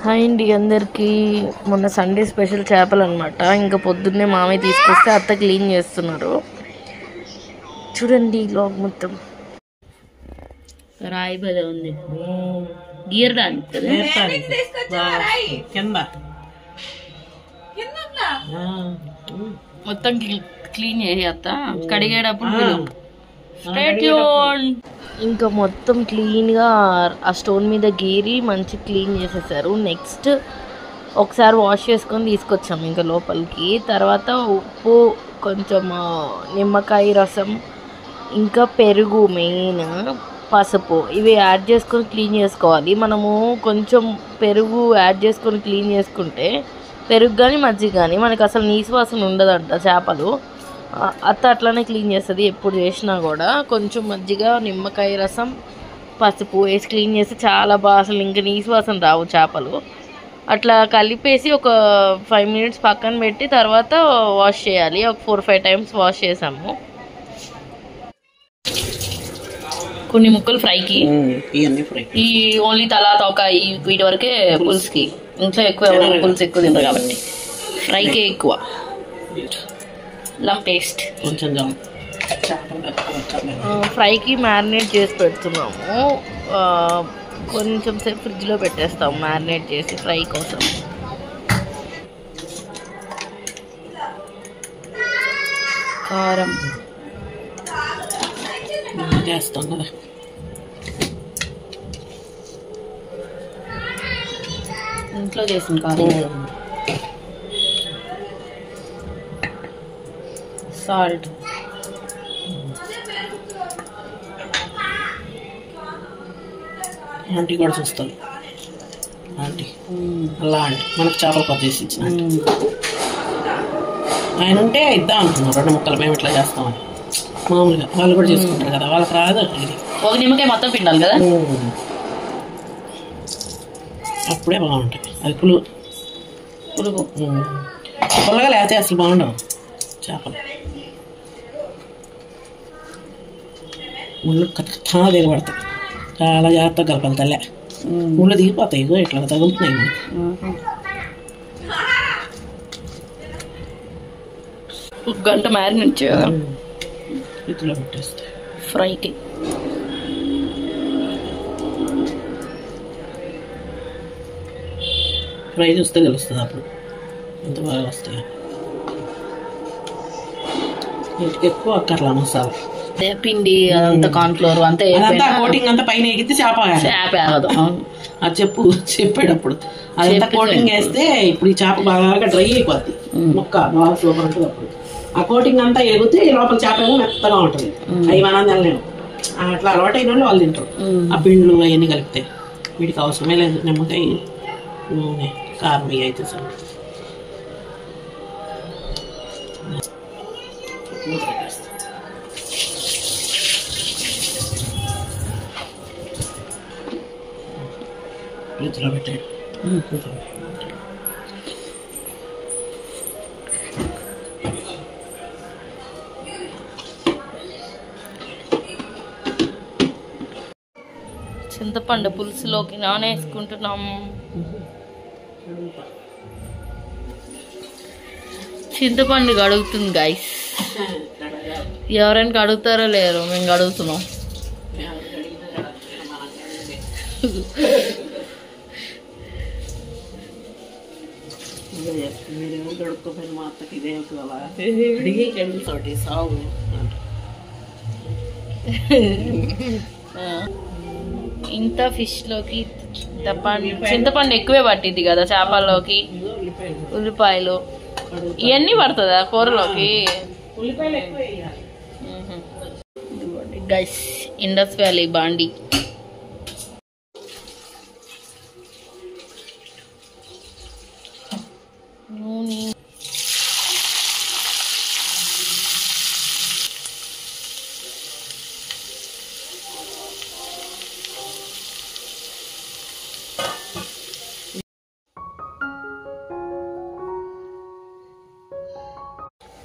Hi అండి అందరికీ. మొన్న సండే స్పెషల్ చేపలు అనమాట. ఇంకా పొద్దున్నే మామయ్య తీసుకొస్తే అత్త క్లీన్ చేస్తున్నారు. చూడండి లాగ్ మొత్తం. రాయి భలే ఉంది. గియర్ మొత్తం క్లీన్ చేసి అత్త కడిగేటప్పుడు ఇంకా మొత్తం క్లీన్గా ఆ స్టోన్ మీద గీరి మంచి క్లీన్ చేసేసారు. నెక్స్ట్ ఒకసారి వాష్ చేసుకొని తీసుకొచ్చాము ఇంకా లోపలికి. తర్వాత ఉప్పు, కొంచెం నిమ్మకాయ రసం, ఇంకా పెరుగు, మెయిన్ పసుపు, ఇవి యాడ్ చేసుకొని క్లీన్ చేసుకోవాలి. మనము కొంచెం పెరుగు యాడ్ చేసుకొని క్లీన్ చేసుకుంటే పెరుగు కానీ మజ్జిగ కానీ మనకు అసలు నీసు వాసన ఉండదంట చేపలు. అత్త అట్లానే క్లీన్ చేస్తుంది ఎప్పుడు చేసినా కూడా. కొంచెం మజ్జిగ, నిమ్మకాయ రసం, పసుపు వేసి క్లీన్ చేస్తే చాలా బాగా అసలు ఇంకా నీసు వాసన రావు చేపలు. అట్లా కలిపేసి ఒక 5 minutes పక్కన పెట్టి తర్వాత వాష్ చేయాలి. ఒక 4-5 times వాష్ చేసాము. కొన్ని ముక్కలు ఫ్రైకి, ఈ ఓన్లీ తలా తోక వీటి వరకే పులుసుకి. ఇంట్లో ఎక్కువ పులుసు ఎక్కువ తింటారు కాబట్టి ఫ్రైకే ఎక్కువ. పేస్ట్ కొంచెం ఫ్రైకి మ్యారినేట్ చేసి పెడుతున్నాము. కొంచెం సేపు ఫ్రిడ్జ్లో పెట్టేస్తాము మ్యారినేట్ చేసి ఫ్రై కోసం. కారం చేస్తాం కదా. ఇంట్లో చేసిన కారం. సాల్ట్, ఆంటీ కూడా చూస్తాను. ఆంటీ అలా ఆంటీ మనకు చేపల కొత్త చేసి ఇచ్చిన ఆయన ఉంటే ఇద్దాం అనుకున్నాం 2 ముక్కలు. మేము ఇట్లా చేస్తామని మామూలుగా వాళ్ళు కూడా చేసుకుంటారు కదా, వాళ్ళకి రాదు. ఒక నిమ్మకాయ మొత్తం పిండాలి కదా, అప్పుడే బాగుంటాయి. అది పులుగు పుల్లగా లేకపోతే అసలు బాగుండవు చేపలు. ముళ్ళు కథ దిగబడతాయి, చాలా జాగ్రత్తగా కలపాలి తల్లే. ముళ్ళు దిగిపోతాయి, ఇగో ఇట్లా తగులుతున్నాయి మనకి. ఒక గంట మ్యారినేట్ చేయాలి, ఇట్లా పెట్టేస్తాయి ఫ్రైకి. ఫ్రై చూస్తే తెలుస్తుంది అప్పుడు ఎంత బాగా వస్తాయి. ఇంటికి ఎక్కువ అక్కర్లా మసాలా, పిండి అదంతా కార్న్ఫ్లోర్ అంతా కోటింగ్ అంతా పైన ఎగితే చేప ఆగదు. అది చెప్పేటప్పుడు అదంతా కోటింగ్ వేస్తే ఇప్పుడు ఈ చేప బాగా డ్రై అయిపోద్ది, ముక్క బాగా సూపర్ ఉంటుంది. అప్పుడు ఆ కోటింగ్ అంతా ఎగితే లోపల చేప ఏమో మెత్తగా ఉంటుంది. అవి మనం తినలేము. అట్లా అలవాటు అయిన వాళ్ళు వాళ్ళు తింటారు. ఆ పిండ్లు అవన్నీ కలిపితే వీటికి అవసరమే లేదు. నిమ్మకాయ, నూనె, కారం ఇవి అయితే సార్. ఫ్రిడ్జ్లో పెట్టాడు. చింతపండు పులుసులోకి నానేసుకుంటున్నాము. చింతపండు కడుగుతుంది గైస్. ఎవరైనా కడుగుతారో లేరు, మేము కడుగుతున్నాం. మీరేమో గడుపుకోపోయిన మా అత్తకి ఇదే తోటి సాగు. ఇంత ఫిష్లోకి చింతపండు ఎక్కువే పట్టింది కదా చేపల్లోకి. ఉల్లిపాయలు ఇవన్నీ పడుతుందా కూరలోకి? గైస్ ఇండస్ వ్యాలీ బాండి.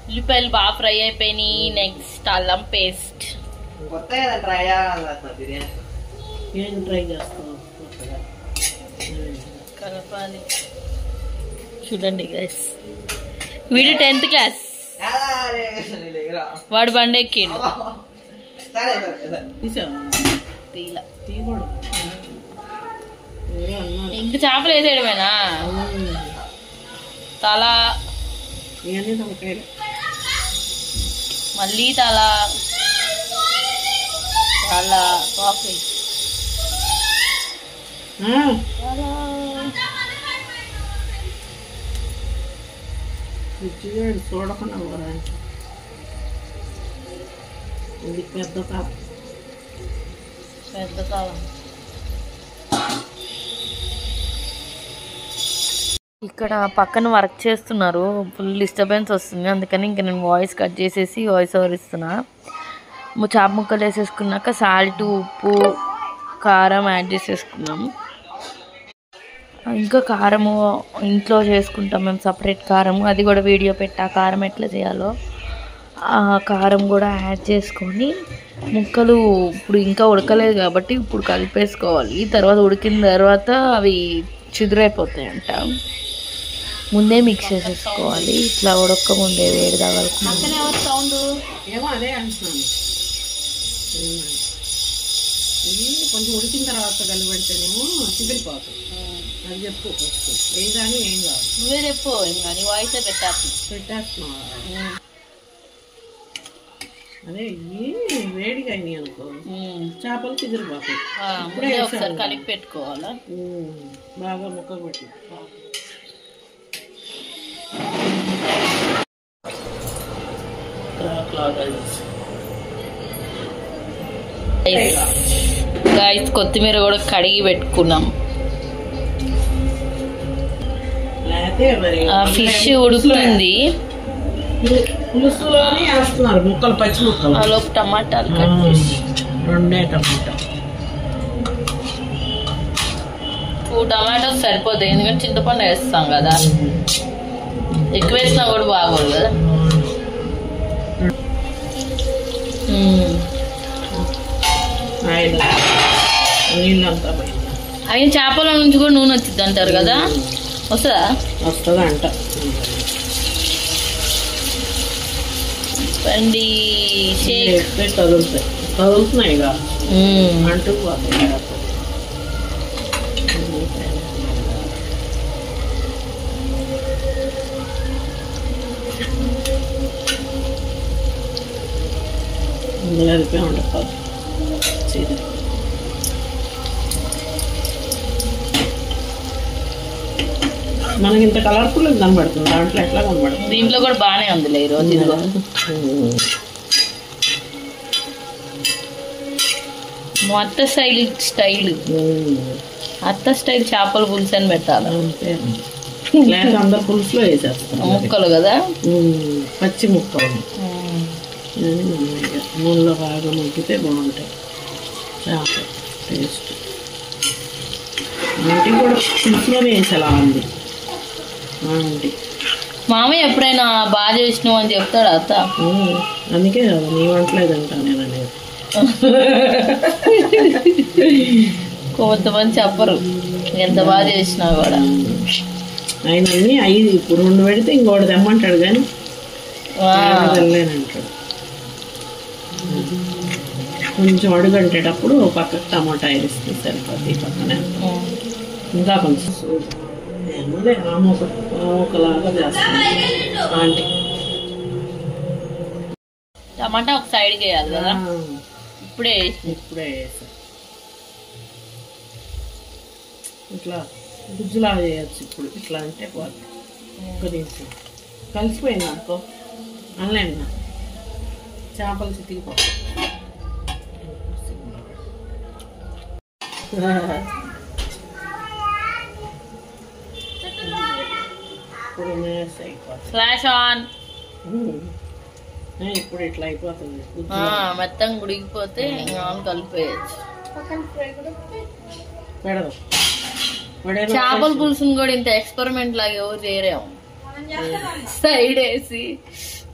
ఉల్లిపాయలు బాగా ఫ్రై అయిపోయినాయి. నెక్స్ట్ అల్లం పేస్ట్. ట్రై చేస్తాం. కలపాలి. చూడండి గైస్, వీడు 10th క్లాస్, వాడు బండి ఎక్కిండు. ఇంక చేపలు వేసేయడమేనా? తల మళ్ళీ తల కాఫీ చూడకుండా ఇది పెద్ద తాళం. ఇక్కడ పక్కన వర్క్ చేస్తున్నారు, ఫుల్ డిస్టర్బెన్స్ వస్తుంది, అందుకని ఇంక నేను వాయిస్ కట్ చేసేసి వాయిస్ ఓవర్ ఇస్తున్నా. చేప ముక్కలు వేసేసుకున్నాక సాల్ట్, ఉప్పు, కారం యాడ్ చేసేసుకున్నాం. ఇంకా కారము ఇంట్లో చేసుకుంటాం మేము, సపరేట్ కారము, అది కూడా వీడియో పెట్టా కారం ఎట్లా చేయాలో. ఆ కారం కూడా యాడ్ చేసుకొని ముక్కలు ఇప్పుడు ఇంకా ఉడకలేదు కాబట్టి ఇప్పుడు కలిపేసుకోవాలి. తర్వాత ఉడికిన తర్వాత అవి చిదురైపోతాయంట, ముందే మిక్స్ చేసేసుకోవాలి. ఇట్లా ఉడక ముందే వేడి తగలకుండా. ఏమో అదే అంటున్నాను, కొంచెం ఉడికిన తర్వాత కలిపెడితేనేమో చిదిరిపోతుంది. అది చెప్పు, ఏం కానీ ఏం కాదు, నువ్వే చెప్పు. ఇంకా నీ వాయిస్ పెట్టేస్తున్నావు. అదే వేడిగా అయినాయి అనుకో చేపలు చిదిరిపోతాయి. ఇప్పుడే ఒకసారి కలిపి పెట్టుకోవాలా, బాగా ముక్క పెట్టి. గైస్ కొత్తిమీర కూడా కడిగి పెట్టుకున్నాం. ఫిష్ ఉడుకుతుంది, పులుసులోనే వేస్తున్నారు ముక్కలు, పచ్చి ముక్కలు. లోపు టమాటాలు కట్ చేసి 2 టమాటా. 2 టమాటోస్ సరిపోతాయి, ఎందుకంటే చింతపండు వేస్తాం కదా, ఎక్కువ వేసినా కూడా బాగోదు కదా. నీళ్ళంతా అయిన చేపల నుంచి కూడా నూనె వచ్చింది అంటారు కదా, వస్తుందా? వస్తుంది అంట. పండి కదులుతున్నాయి ఇక అంటూ పోతాయి. కలిపే ఉండదు. మనకి ఇంత కలర్ఫుల్ కనబడుతుంది, దాంట్లో ఎట్లా కనబడుతుంది? దీంట్లో కూడా బాగానే ఉందిలే ఈరోజు. అత్త స్టైల్ అత్త స్టైల్ చేపల పులుసు అని పెట్టాలి. అందరు పులుసులో వేసేస్తాం ముక్కలు కదా, పచ్చి ముక్కలు నూనెలో బాగా మగ్గితే బాగుంటాయి చేప టేస్ట్. ఆంటీ కూడా పులుసులోనే వేసేలా ఉంది. ఆంటీ మామయ్య ఎప్పుడైనా బాగా చేసినావు అని చెప్తాడు అత్త, అందుకే కదా నీ వంటలేదంటా నేను అనేది. కొంతమంది చెప్పరు ఎంత బాగా చేసినా కూడా. ఆయన అన్నీ 5 ఇప్పుడు 2 పెడితే ఇంకోటి తెమ్మంటాడు కానీ వెళ్ళలేనంటాడు. కొంచెం అడుగంటేటప్పుడు పక్కకు టమాటా వేస్తే సరిపోతుంది. పక్కన ఇంకా కొంచెం ఒకలాగా చేస్తాను ఆంటీ. టమాటా ఒక సైడ్కి వేయాలి కదా, ఇప్పుడే వేసా. ఇట్లా గుజ్జులాగా చేయొచ్చు ఇప్పుడు. ఇట్లా అంటే పోతుంది. ఒక్క నిమిషం కలిసిపోయింది అనుకో, ఆన్లైన్ చేపలు చితికిపోతాయి. Flash on. ఇప్పుడు ఇట్లా అయిపోతుంది, మొత్తం గుడికిపోతే కలిపేయచ్చు. చేపల పులుసుని కూడా ఇంత ఎక్స్పెరిమెంట్ లాగా ఎవరు చేయరేమో, సైడ్ వేసి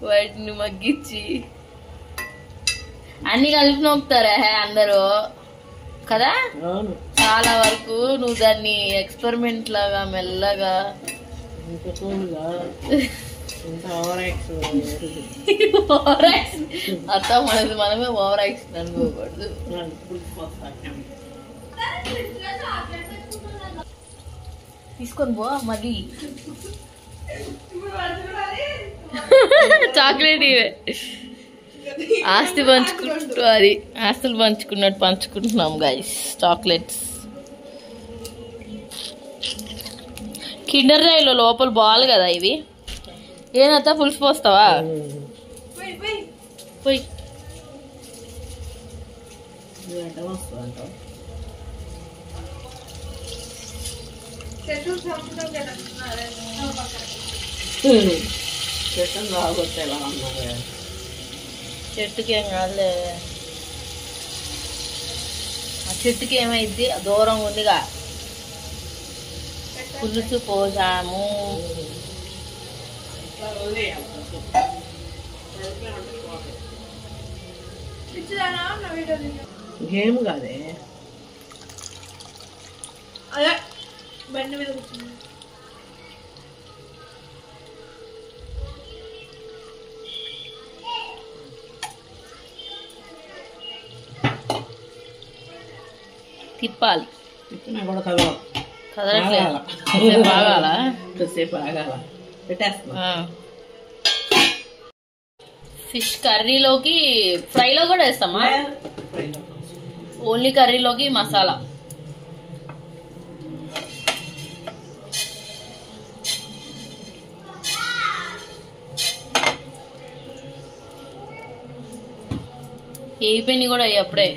వాటిని మగ్గించి అన్ని కలిపి నొక్కుతారా అందరూ కదా. చాలా వరకు నువ్వు దాన్ని ఎక్స్పెరిమెంట్ లాగా మెల్లగా అత్త మనది మనమే ఓవర్ యాక్షన్ అనుకోకూడదు. తీసుకొని పో మళ్ళీ చాక్లెట్ ఇవే ఆస్తి పంచుకుంటూ అది ఆస్తులు పంచుకున్నట్టు పంచుకుంటున్నాం గైస్ చాక్లెట్స్. కిండర్ జాయ్లో లోపల బాల్ కదా ఇవి. ఏనత్తా పులుసు పోస్తావా? పోయి చెట్టుకి ఏం కాదులే. ఆ చెట్టుకి ఏమైంది? దూరం ఉందిగా. పులుసు పోసాము. గేమ్ కాదే అదే బండి మీద కూర్చుంది. తిప్పాలి. తిప్పినా కూడా కదవాలి. కదలట్లేదు. ఆగాల. కొద్దిసేపు ఆగాల. పెట్టేస్తున్నా. ఫిష్ కర్రీలోకి ఫ్రైలో కూడా వేస్తామా? ఓన్లీ కర్రీలోకి మసాలా. ఏ పెన్ని కూడా అప్పుడే.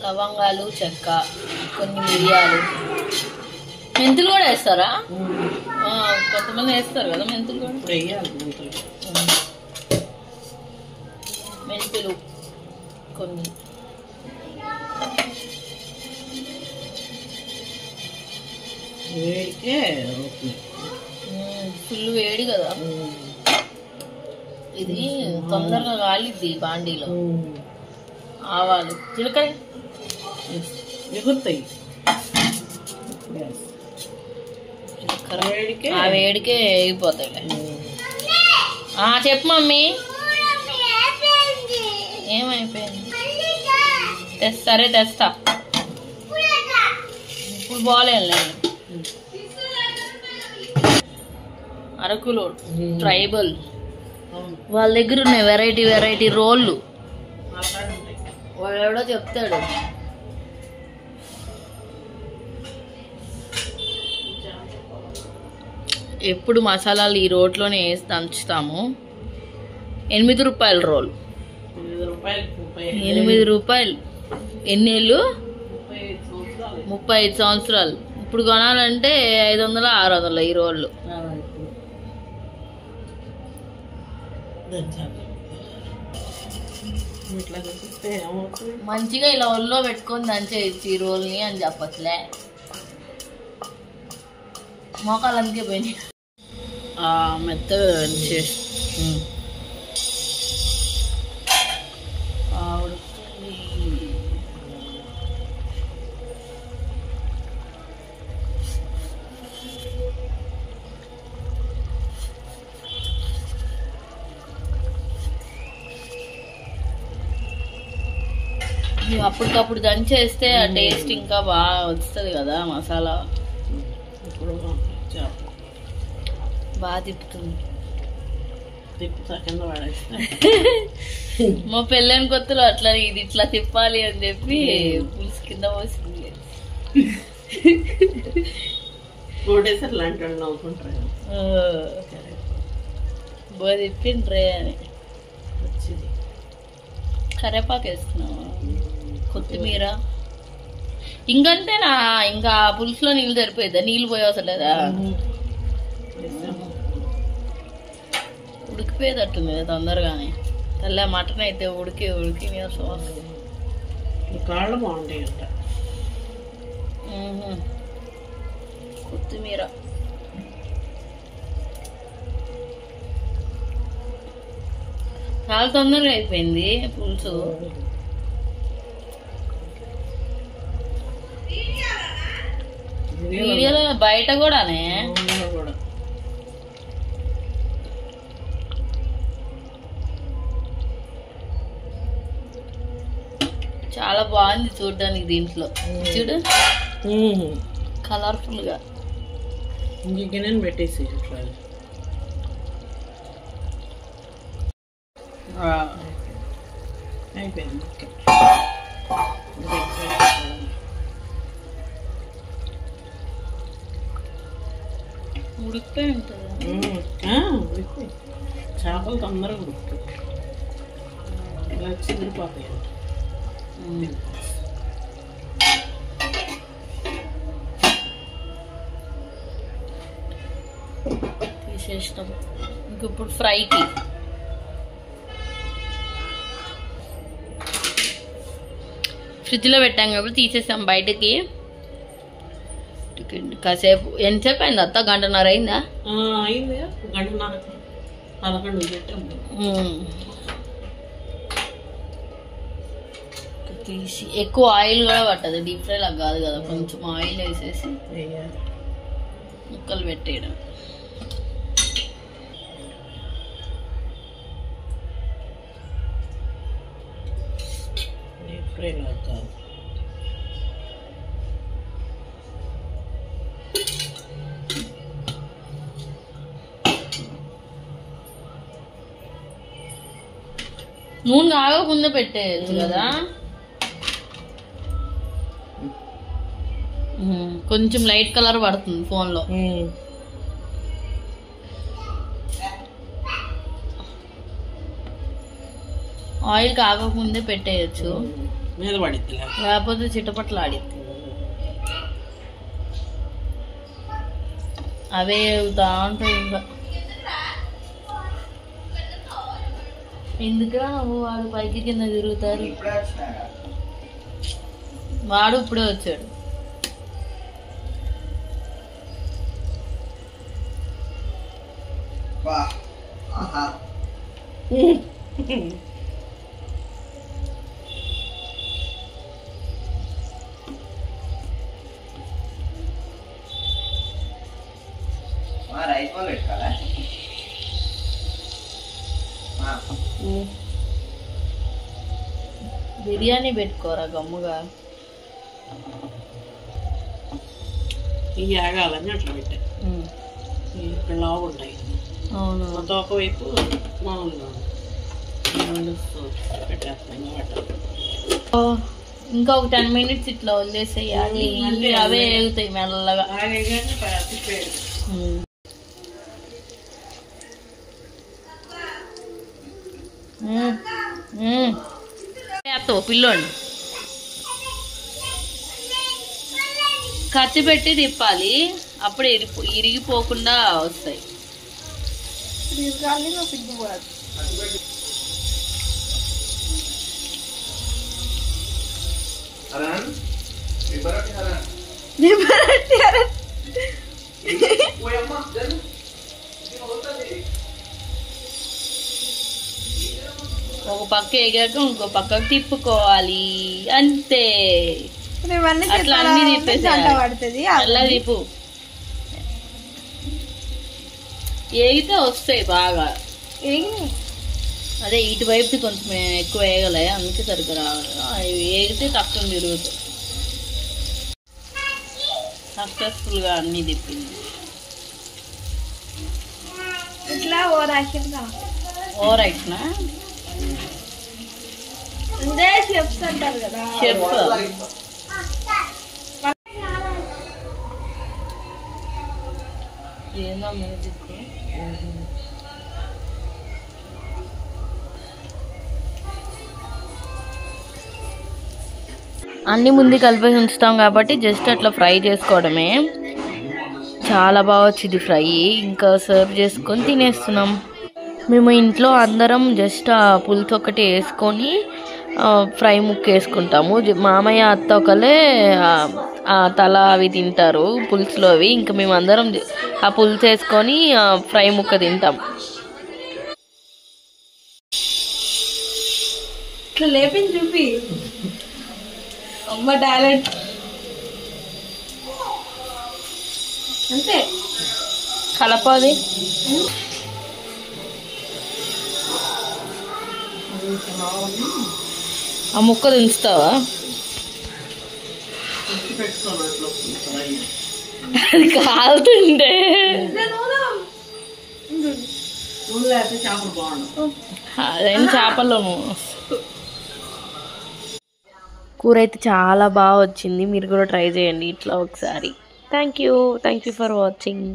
లవంగాలు, చెక్క, కొన్ని మిరియాలు, మెంతులు కూడా వేస్తారా? కొంతమంది వేస్తారు కదా మెంతులు కూడా. మెంతులు కొన్ని. ఫుల్ వేడి కదా ఇది, తొందరగా కాలిద్ది బాండీలో. ఆవాలు, జీలకర్ర ఎగురుతాయి. ఆ వేడికే వేగిపోతాయి. చెప్పు మమ్మీ. ఏమైపోయింది? సరే తెస్తా. ఇప్పుడు బాగాలేదు. అరకులో ట్రైబల్ వాళ్ళ దగ్గర ఉన్నాయి వెరైటీ వెరైటీ రోళ్ళు. వాడు ఎవడో చెప్తాడు. ఎప్పుడు మసాలాలు ఈ రోట్లోనే వేసి దంచుతాము. 8 రూపాయల రోల్. 8 రూపాయలు. ఎన్నేళ్ళు? 35 సంవత్సరాలు. ఇప్పుడు కొనాలంటే 500 600 ఈ రోళ్ళు. మంచిగా ఇలా ఒళ్ళో పెట్టుకొని దంచేయచ్చు ఈ రోల్ని అని చెప్పట్లే. మోకాలు అందుకే పోయినాయి. మెత్తగా అప్పటికప్పుడు దంచేస్తే ఆ టేస్ట్ ఇంకా బాగా వస్తుంది కదా. మసాలా బాగా తిప్పుతుంది. మా పెళ్ళని కొత్తలో అట్లా ఇది ఇట్లా తిప్పాలి అని చెప్పి పులుసు కింద పోసింది. బాగా తిప్పిండ్రే అని. కరేపాకు వేస్తున్నావా? కొత్తిమీర ఇంకంతేనా? ఇంకా పులుసులో నీళ్ళు సరిపోయిద్దా? నీళ్ళు పోయి అవసరం లేదా? ఉడికిపోయేటట్టుంది కదా తొందరగానే. తెల్ల మటన్ అయితే ఉడికి సాస్ కాళ్ళు బాగుంటాయి అంట. కొత్తిమీర చాలా తొందరగా అయిపోయింది పులుసు. వీడియోలో బయట కూడానే కూడా చాలా బాగుంది చూడడానికి. దీంట్లో చూడు కలర్ఫుల్ గా. గిన్నెను పెట్టేసి ఇట్లా అయిపోయింది. ఉడికిపోయి ఉంటుంది. ఉడికిపోయి చేపలు తొందరగా ఉడుకుతాయి. ఇలా చిదిరిపోతాయి. తీసేసినాం. ఇంక ఇప్పుడు ఫ్రైకి ఫ్రిడ్జ్లో పెట్టాం కాబట్టి తీసేసాం బయటకి. కాసేపు ఎంతసేపు అయింది అత్త? గంటన్నర అయిందా? అయింది. గంటన్నర 11 పెట్టాము. తీసి ఎక్కువ ఆయిల్ కూడా పట్టదు. డీప్ ఫ్రై లాగా కాదు కదా, కొంచెం ఆయిల్ వేసేసి ముక్కలు పెట్టేయడం. డీప్ ఫ్రై లాగా కాదు. నూనె కాగకుండా పెట్టేయచ్చు కదా. కొంచెం లైట్ కలర్ పడుతుంది ఫోన్లో. ఆయిల్ కాగకముందే పెట్టేయచ్చు, మీద పడిద్ది, లేకపోతే చిట్టపట్లు ఆడిద్ది. అవే ఉంటాయి ఇంకా. ఎందుకురా నువ్వు? వాడు పైకి కింద తిరుగుతారు. వాడు ఇప్పుడే వచ్చాడు. బిర్యానీ పెట్టుకోరా గమ్ముగా. ఇవి ఆగాలని అట్లా పెట్టా. ఇక్కడ లావు ఉంటాయి. అవును, మొత్తం ఒకవైపు మామూలుగా పెట్టేస్తాను. ఇంకా ఒక 10 minutes ఇట్లా వదిలేసేయాలి. అవే వేగుతాయి మెల్లగా. పిల్లోండి కత్తి పెట్టి తిప్పాలి, అప్పుడు ఇరిగిపోకుండా వస్తాయి. ఒక పక్క ఎగాక ఇంకో పక్కకు తిప్పుకోవాలి, అంతే. అట్లా అన్ని తిప్పేసి అలా తిప్పు. ఏగితే వస్తాయి బాగా. అదే ఇటువైపు కొంచెం ఎక్కువ వేయగలే, అందుకే సరిగ్గా రావాలి. వేగితే తక్కువ తిరుగుతాయి. సక్సెస్ఫుల్ గా అన్ని తిప్పింది. ఇట్లా ఓవర్ యాక్షన్ షెఫ్స్ అంటారు కదా, షెఫ్. ఏందో మ్యూజిక్. అన్ని ముందు కలిపేసి ఉంచుతాం కాబట్టి జస్ట్ అట్లా ఫ్రై చేసుకోవడమే. చాలా బాగా వచ్చింది ఫ్రై. ఇంకా సర్వ్ చేసుకొని తినేస్తున్నాం. మేము ఇంట్లో అందరం జస్ట్ ఆ పులుసు ఒకటి వేసుకొని ఫ్రై ముక్క వేసుకుంటాము. మామయ్య అత్త ఒకలే తల అవి తింటారు పులుసులో అవి. ఇంకా మేము అందరం ఆ పులుసు వేసుకొని ఫ్రై ముక్క తింటాం. ఇట్లా లేపింది చూపి అమ్మ టాలెంట్. అంతే కలపాది. ఆ ముక్క దించుతావా? అది కాలుతుండే. చేపలు బాగుండవు. అదేం చేపలు. కూర అయితే చాలా బాగా వచ్చింది. మీరు కూడా ట్రై చేయండి ఇట్లా ఒకసారి. Thank you for watching.